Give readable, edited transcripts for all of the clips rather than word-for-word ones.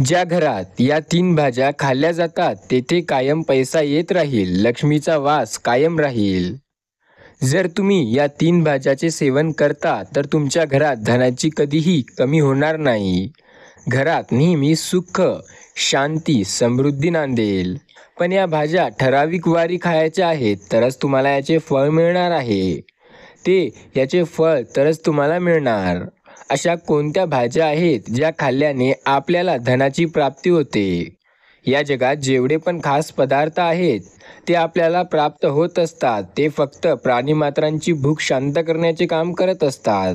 ज्या घरात या 3 भाज्या खाल्ल्या जातात तेथे कायम पैसा येत राहील, लक्ष्मीचा वास कायम राहील. जर तुम्ही या 3 भाज्याचे सेवन करता तर तुमच्या घरात धनाची कधीही कमी होणार नाही. घरात नेहमी सुख, शांती, समृद्धी नांदेल. पण या भाज्या ठराविक वारी खायच्या आहेत तरच तुम्हाला याचे फळ मिळणार आहे. याचे फळ तरच तुम्हाला मिळणार. अशा कोणत्या भाज्या आहेत ज्या खाल्ल्याने आपल्याला धनाची प्राप्ती होते? या जगात जेवढे पण खास पदार्थ आहेत ते आपल्याला प्राप्त होत असतात, ते फक्त प्राणीमात्रांची भूक शांत करण्याचे काम करत असतात.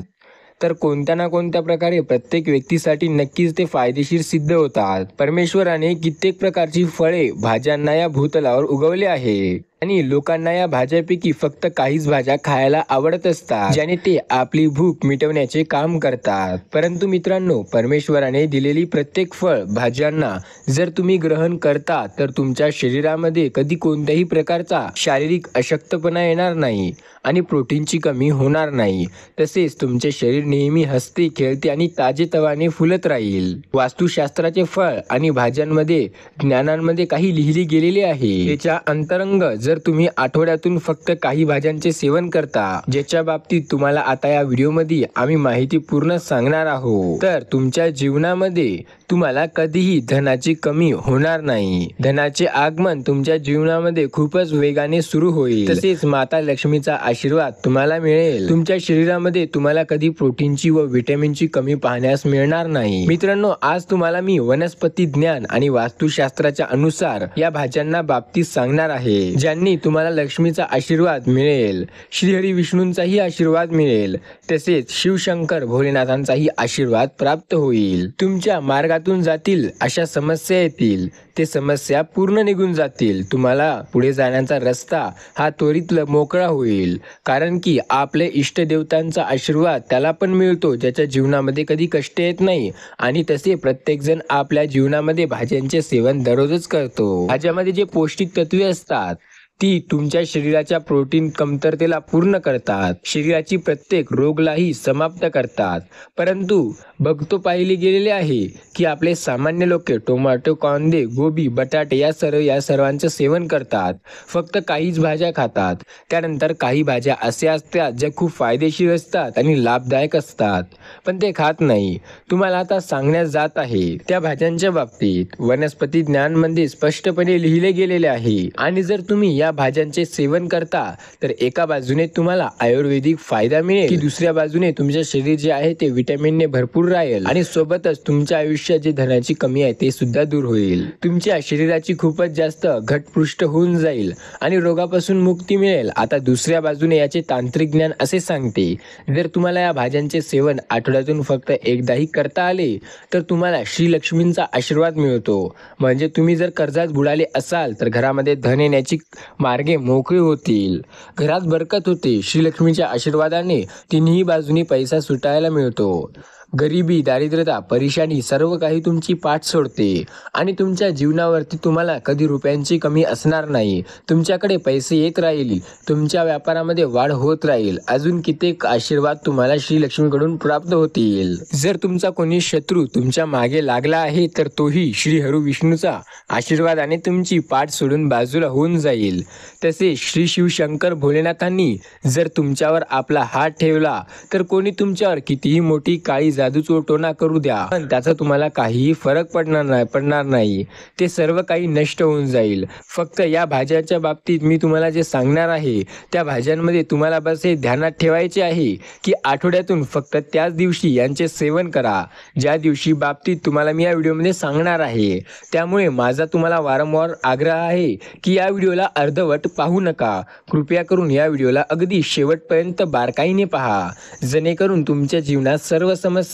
तर कोणत्या ना कोणत्या प्रकारे प्रत्येक व्यक्तीसाठी नक्कीच ते फायदेशीर सिद्ध होतात. परमेश्वराने कित्येक प्रकारची फळे, भाज्यांना या भूतलावर उगवले आहे आणि लोकांना या भाज्यापैकी फक्त काहीच भाज्या खायला आवडत असतात, ज्याने ते आपली भूक मिटवण्याचे काम करतात. परंतु मित्रांनो, परमेश्वराने दिलेली प्रत्येक फळ, भाज्यांना जर तुम्ही ग्रहण करता तर तुमच्या शरीरामध्ये कधी कोणत्याही प्रकारचा शारीरिक अशक्तपणा येणार नाही आणि प्रोटीनची कमी होणार नाही. तसेच तुमचे शरीर नेहमी हसते, खेळते आणि ताजेतवाने फुलत राहील. वास्तुशास्त्राचे फळ आणि भाज्यांमध्ये ज्ञानांमध्ये काही लिहिले गेलेले आहे. त्याच्या अंतरंग जर तुम्ही आठवड्यातून फक्त काही भाज्यांचे सेवन करता, ज्याच्या बाबतीत तुम्हाला आता या व्हिडिओमध्ये आम्ही माहिती पूर्ण सांगणार आहोत, तर तुमच्या जीवनामध्ये तुम्हाला कधीही धनाची कमी होणार नाही. धनाचे आगमन तुमच्या जीवनामध्ये खूपच वेगाने सुरू होईल. तसेच माता लक्ष्मीचा आशीर्वाद तुम्हाला मिळेल. तुमच्या शरीरामध्ये तुम्हाला कधी प्रोटीनची व विटॅमिनची कमी पाहण्यास मिळणार नाही. मित्रांनो, आज तुम्हाला मी वनस्पती ज्ञान आणि वास्तुशास्त्राच्या अनुसार या भाज्यांना बाबतीत सांगणार आहे, ज्यांनी तुम्हाला लक्ष्मीचा आशीर्वाद मिळेल, श्रीहरी विष्णूंचाही आशीर्वाद मिळेल, तसेच शिवशंकर भोलेनाथांचाही आशीर्वाद प्राप्त होईल. तुमच्या मार्गातून जातील अशा समस्या येतील, ते समस्या पूर्ण निघून जातील. तुम्हाला पुढे जाण्याचा रस्ता हा त्वरित मोकळा होईल, कारण की आपले इष्टदेवतांचा आशीर्वाद त्याला पण मिळतो ज्याच्या जीवनामध्ये कधी कष्ट येत नाही. आणि तसे प्रत्येक जण आपल्या जीवनामध्ये भाज्यांचे सेवन दररोजच करतो. भाज्यामध्ये जे पौष्टिक तत्वे असतात ती तुमच्या शरीराच्या प्रोटीन कमतरतेला पूर्ण करतात, शरीराची प्रत्येक रोगलाही समाप्त करतात. परंतु बघतो पाहिले गेलेले आहे की आपले सामान्य लोक टोमॅटो, कांदे, गोबी, बटाटे या सर्वांचं सेवन करतात, फक्त काहीच भाज्या खातात. त्यानंतर काही भाज्या असे असतात ज्या खूप फायदेशीर असतात आणि लाभदायक असतात, पण ते खात नाही. तुम्हाला आता सांगण्यात जात आहे त्या भाज्यांच्या बाबतीत वनस्पती ज्ञानमध्ये स्पष्टपणे लिहिले गेलेले आहे. आणि जर तुम्ही या भाज्यांचे सेवन करता तर एका बाजूने तुम्हाला आयुर्वेदिक फायदा मिळेल, की दुसऱ्या बाजूने तुमचे शरीर जे आहे ते विटॅमिनने भरपूर राहील आणि सोबतच तुमच्या आयुष्यात जे धनाची कमी आहे ते सुद्धा दूर होईल. तुमच्या शरीराची खूपच जास्त घटपुष्ट होऊन जाईल आणि रोगापासून मुक्ती मिळेल. आता दुसऱ्या बाजूने याचे तांत्रिक ज्ञान असे सांगते, जर तुम्हाला या भाज्यांचे सेवन आठवड्यातून फक्त एकदाही करता आले तर तुम्हाला श्रीलक्ष्मींचा आशीर्वाद मिळतो. म्हणजे तुम्ही जर कर्जात बुडाले असाल तर घरामध्ये धन येण्याची मार्गे मोकळे होतील, घरात बरकत होते. श्रीलक्ष्मीच्या आशीर्वादाने तिन्ही बाजूनी पैसा सुटायला मिळतो. गरिबी, दारिद्र्यता, परेशानी सर्व काही तुमची पाठ सोडते आणि तुमच्या जीवनावरती तुम्हाला कधी रुपयांची कमी असणार नाही. तुमच्याकडे पैसे येत राहील, तुमच्या व्यापारामध्ये वाढ होत राहील. अजून कित्येक आशीर्वाद तुम्हाला श्रीलक्ष्मीकडून प्राप्त होतील. जर तुमचा कोणी शत्रू तुमच्या मागे लागला आहे तर तोही श्री हरी विष्णूचा आशीर्वादाने तुमची पाठ सोडून बाजूला होऊन जाईल. तसेच श्री शिवशंकर भोलेनाथांनी जर तुमच्यावर आपला हात ठेवला तर कोणी तुमच्यावर कितीही मोठी काळी जादूचा टोना करू द्या, पण त्याचा तुम्हाला काहीही फरक पडणार नाही. ते सर्व काही नष्ट होऊन जाईल. फक्त या भाज्याच्या बाबतीत मी तुम्हाला जे सांगणार आहे त्या भाज्यांमध्ये तुम्हाला बस हे ध्यानात ठेवायचे आहे की आठवड्यातून फक्त त्याच दिवशी यांचे सेवन करा ज्या दिवशी बाबतीत तुम्हाला मी या व्हिडिओमध्ये सांगणार आहे. त्यामुळे माझा तुम्हाला वारंवार आग्रह आहे की या व्हिडिओला अर्धवट पाहू नका. कृपया करून या व्हिडिओला अगदी शेवटपर्यंत बारकाईने पहा, जेणेकरून तुमच्या जीवनात सर्व समस्या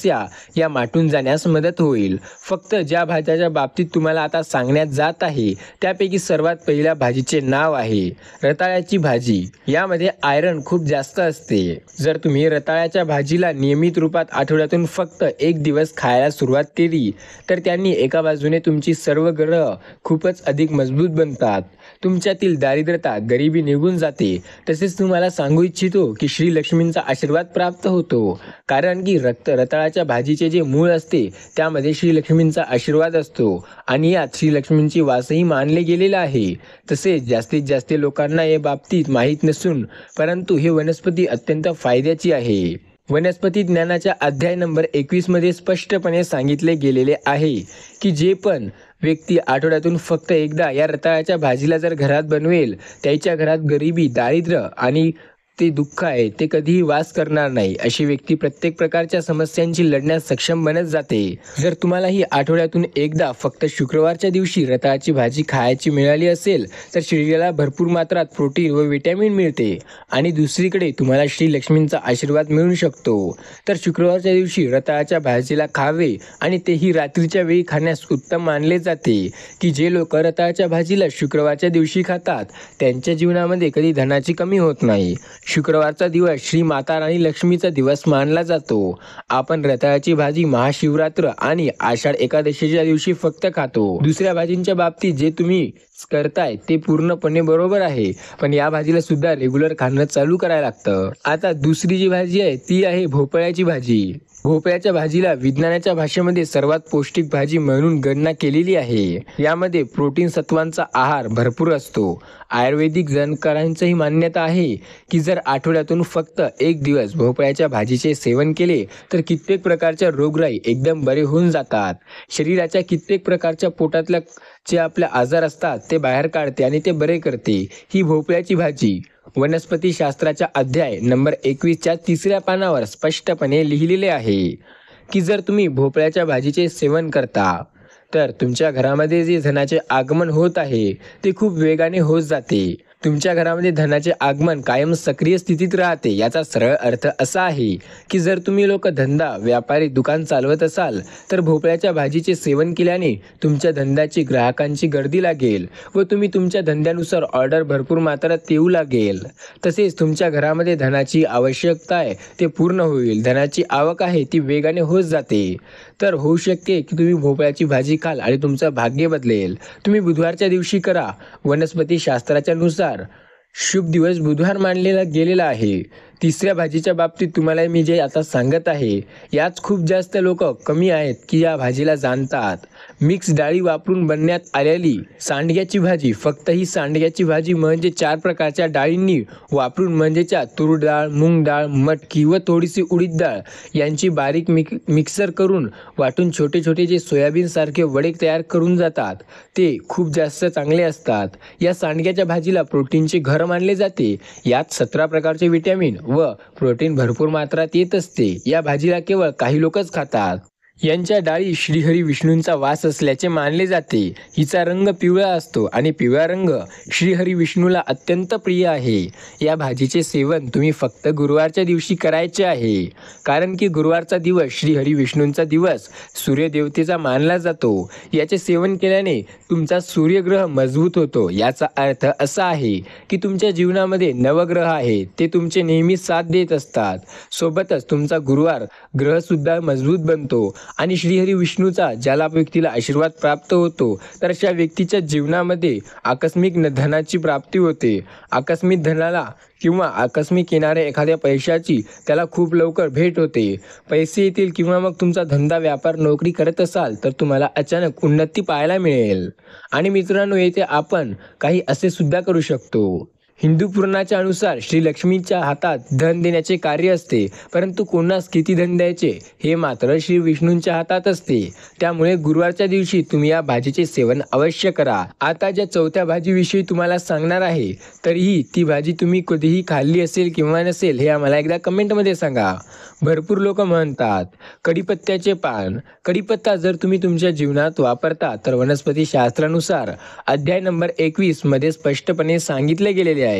या माटून जाण्यास मदत होईल. फक्त ज्या भाज्याच्या बाबतीत तुम्हाला आता सांगण्यात जात आहे त्यापैकी सर्वात पहिल्या भाजीचे नाव आहे रताळ्याची भाजी. यामध्ये आयरन खूप जास्त असते. जर तुम्ही रताळ्याच्या भाजीला नियमित रूपात आठवड्यातून फक्त एक दिवस खायला सुरुवात केली तर त्यांनी एका बाजूने तुमची सर्व ग्रह खूपच अधिक मजबूत बनतात. तुमच्यातील दारिद्र्यता, गरिबी निघून जाते. तसेच तुम्हाला सांगू इच्छितो की श्री लक्ष्मींचा आशीर्वाद प्राप्त होतो, कारण की रताळ्याच्या रताळाच्या भाजीचे जे मूळ असते त्यामध्ये श्रीलक्ष्मींचा आशीर्वाद असतो आणि यात श्रीलक्ष्मींची वासही मानले गेलेला आहे. तसेच जास्तीत जास्त लोकांना या बाबतीत माहीत नसून परंतु हे वनस्पती अत्यंत फायद्याची आहे. वनस्पती ज्ञानाच्या अध्याय नंबर 21 मध्ये स्पष्टपणे सांगितले गेलेले आहे की जे पण व्यक्ती आठवड्यातून फक्त एकदा या रताळ्याच्या भाजीला जर घरात बनवेल त्याच्या घरात गरिबी, दारिद्र्य आणि ते दुःख आहे ते कधीही वास करणार नाही. अशी व्यक्ती प्रत्येक प्रकारच्या समस्यांशी लढण्यास सक्षम बनत जाते. जर तुम्हालाही आठवड्यातून एकदा फक्त शुक्रवारच्या दिवशी रताळाची भाजी खायची मिळाली असेल तर शरीराला भरपूर मात्रात प्रोटीन व विटॅमिन मिळते आणि दुसरीकडे तुम्हाला श्रीलक्ष्मींचा आशीर्वाद मिळू शकतो. तर शुक्रवारच्या दिवशी रताळाच्या भाजीला खावे आणि तेही रात्रीच्या वेळी खाण्यास उत्तम मानले जाते की जे लोक रताळाच्या भाजीला शुक्रवारच्या दिवशी खातात त्यांच्या जीवनामध्ये कधी धनाची कमी होत नाही. शुक्रवारचा दिवस श्री माता राणी लक्ष्मीचा दिवस मानला जातो. आपण रताळ्याची भाजी महाशिवरात्र आणि आषाढ एकादशीच्या दिवशी फक्त खातो. दुसऱ्या भाजींच्या बाबतीत जे तुम्ही करताय ते पूर्णपणे बरोबर आहे, पण या भाजीला सुद्धा रेग्युलर खाणं चालू करायला लागतं. आता दुसरी जी भाजी आहे ती आहे भोपळ्याची भाजी. भोपळ्याच्या भाजीला विज्ञानाच्या भाषेमध्ये सर्वात पौष्टिक भाजी म्हणून गणना केलेली आहे. यामध्ये प्रोटीन सत्वांचा आहार भरपूर असतो. आयुर्वेदिक जाणकारांचीही मान्यता आहे की जर आठवड्यातून फक्त एक दिवस भोपळ्याच्या भाजीचे सेवन केले तर कित्येक प्रकारच्या रोगराई एकदम बरे होऊन जातात. शरीराच्या कित्येक प्रकारच्या पोटातल्या जे आपले आजार असतात ते बाहेर काढते आणि ते बरे करते ही भोपळ्याची भाजी. वनस्पती शास्त्राच्या अध्याय नंबर 21च्या 3ऱ्या पानावर स्पष्टपणे लिहिलेले आहे की जर तुम्ही भोपळ्याच्या भाजीचे सेवन करता तर तुमच्या घरामध्ये जे धनाचे आगमन होत आहे ते खूप वेगाने होत जाते. तुमच्या घरामध्ये धनाचे आगमन कायम सक्रिय स्थितीत राहते. याचा सरळ अर्थ असा आहे की जर तुम्ही लोक धंदा, व्यापारी, दुकान चालवत असाल तर भोपळ्याच्या भाजीचे सेवन केल्याने तुमच्या धंद्याची ग्राहकांची गर्दी लागेल व तुम्ही तुमच्या धंद्यानुसार ऑर्डर भरपूर मात्रात येऊ लागेल. तसेच तुमच्या घरामध्ये धनाची आवश्यकता आहे ते पूर्ण होईल. धनाची आवक आहे ती वेगाने होत जाते. तर होऊ शक्य की तुम्ही भोपळ्याची भाजी खाल आणि तुमचं भाग्य बदलेल. तुम्ही बुधवारच्या दिवशी करा. वनस्पती शास्त्राच्या नुसार शुभ दिवस बुधवार मानलेला गेलेला आहे. तिसऱ्या भाजीच्या बाबतीत तुम्हाला मी जे आता सांगत आहे याच खूप जास्त लोक कमी आहेत की या भाजीला जाणतात. मिक्स डाळी वापरून बनण्यात आलेली सांडग्याची भाजी. फक्त ही सांडग्याची भाजी म्हणजे 4 प्रकारच्या डाळींनी वापरून म्हणजेच्या तूर डाळ, मूग डाळ, मटकी व थोडीशी उडीद डाळ यांची बारीक मिक्सर करून वाटून छोटे छोटे जे सोयाबीन सारखे वडे तयार करून जातात ते खूप जास्त चांगले असतात. या सांडग्याच्या भाजीला प्रोटीनचे घर मानले जाते. यात 17 प्रकारचे विटॅमिन व प्रोटीन भरपूर मात्रात येत असते. या भाजीला केवळ काही लोकच खातात. यांच्या डाळी श्रीहरी विष्णूंचा वास असल्याचे मानले जाते. हिचा रंग पिवळा असतो आणि पिवळा रंग श्रीहरी विष्णूला अत्यंत प्रिय आहे. या भाजीचे सेवन तुम्ही फक्त गुरुवारच्या दिवशी करायचे आहे कारण की गुरुवारचा दिवस श्रीहरी विष्णूंचा दिवस सूर्यदेवतेचा मानला जातो. याचे सेवन केल्याने तुमचा सूर्यग्रह मजबूत होतो. याचा अर्थ असा आहे की तुमच्या जीवनामध्ये नवग्रह आहेत ते तुमचे नेहमी साथ देत असतात. सोबतच तुमचा गुरुवार ग्रह सुद्धा मजबूत बनतो आणि श्रीहरी विष्णूचा ज्याला व्यक्तीला आशीर्वाद प्राप्त होतो तर अशा व्यक्तीच्या जीवनामध्ये आकस्मिक धनाची प्राप्ती होते. आकस्मिक धनाला किंवा आकस्मिक येणाऱ्या एखाद्या पैशाची त्याला खूप लवकर भेट होते. पैसे येतील किंवा मग तुमचा धंदा, व्यापार, नोकरी करत असाल तर तुम्हाला अचानक उन्नती पाहायला मिळेल. आणि मित्रांनो येथे आपण काही असे सुद्धा करू शकतो. हिंदू पुराणाच्या अनुसार श्रीलक्ष्मीच्या हातात धन देण्याचे कार्य असते परंतु कोणास किती धन द्यायचे हे मात्र श्री विष्णूंच्या हातात असते. त्यामुळे गुरुवारच्या दिवशी तुम्ही या भाजीचे सेवन अवश्य करा. आता ज्या चौथ्या भाजीविषयी तुम्हाला सांगणार आहे तरीही ती भाजी तुम्ही कधीही खाल्ली असेल किंवा नसेल हे आम्हाला एकदा कमेंटमध्ये सांगा. भरपूर लोक म्हणतात कढीपत्त्याचे पान. कढीपत्ता जर तुम्ही तुमच्या जीवनात वापरता तर वनस्पती शास्त्रानुसार अध्याय नंबर 21 मध्ये स्पष्टपणे सांगितले गेलेले आहे.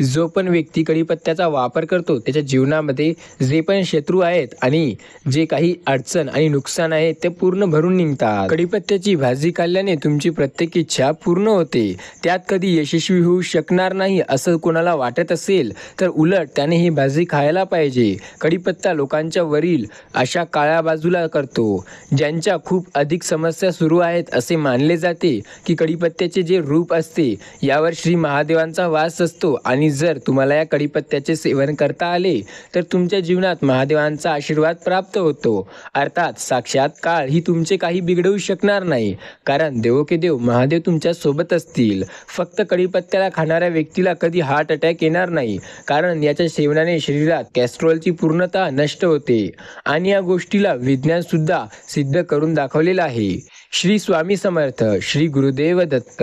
जो पण व्यक्ती कढीपत्त्याचा वापर करतो त्याच्या जीवनामध्ये जे पण शत्रू आहेत आणि जे काही अडचण आणि नुकसान आहे ते पूर्ण भरून निघतात. कढीपत्त्याची भाजी खाल्ल्याने तुमची प्रत्येक इच्छा पूर्ण होते. त्यात कधी यशस्वी होऊ शकणार नाही असं कोणाला वाटत असेल तर उलट त्याने ही भाजी खायला पाहिजे. कढीपत्ता लोकांच्या वरील अशा काळ्या बाजूला करतो. ज्यांच्या खूप अधिक समस्या सुरू आहेत असे मानले जाते की कढीपत्त्याचे जे रूप असते यावर श्री महादेवांचा वास असते. असतो आणि जर तुम्हाला या कढीपत्त्याचे सेवन करता आले तर तुमच्या जीवनात महादेवांचा आशीर्वाद प्राप्त होतो. अर्थात साक्षात काळ ही तुमचे काही बिघडवू शकणार नाही, कारण देवो के देव महादेव तुमच्या सोबत असतील. फक्त कढीपत्त्याला खाणाऱ्या व्यक्तीला कधी हार्ट अटॅक येणार नाही, कारण याच्या सेवनाने शरीरात कॅस्ट्रॉलची पूर्णतः नष्ट होते आणि या गोष्टीला विज्ञान सुद्धा सिद्ध करून दाखवलेलं आहे. श्री स्वामी समर्थ. श्री गुरुदेव दत्त.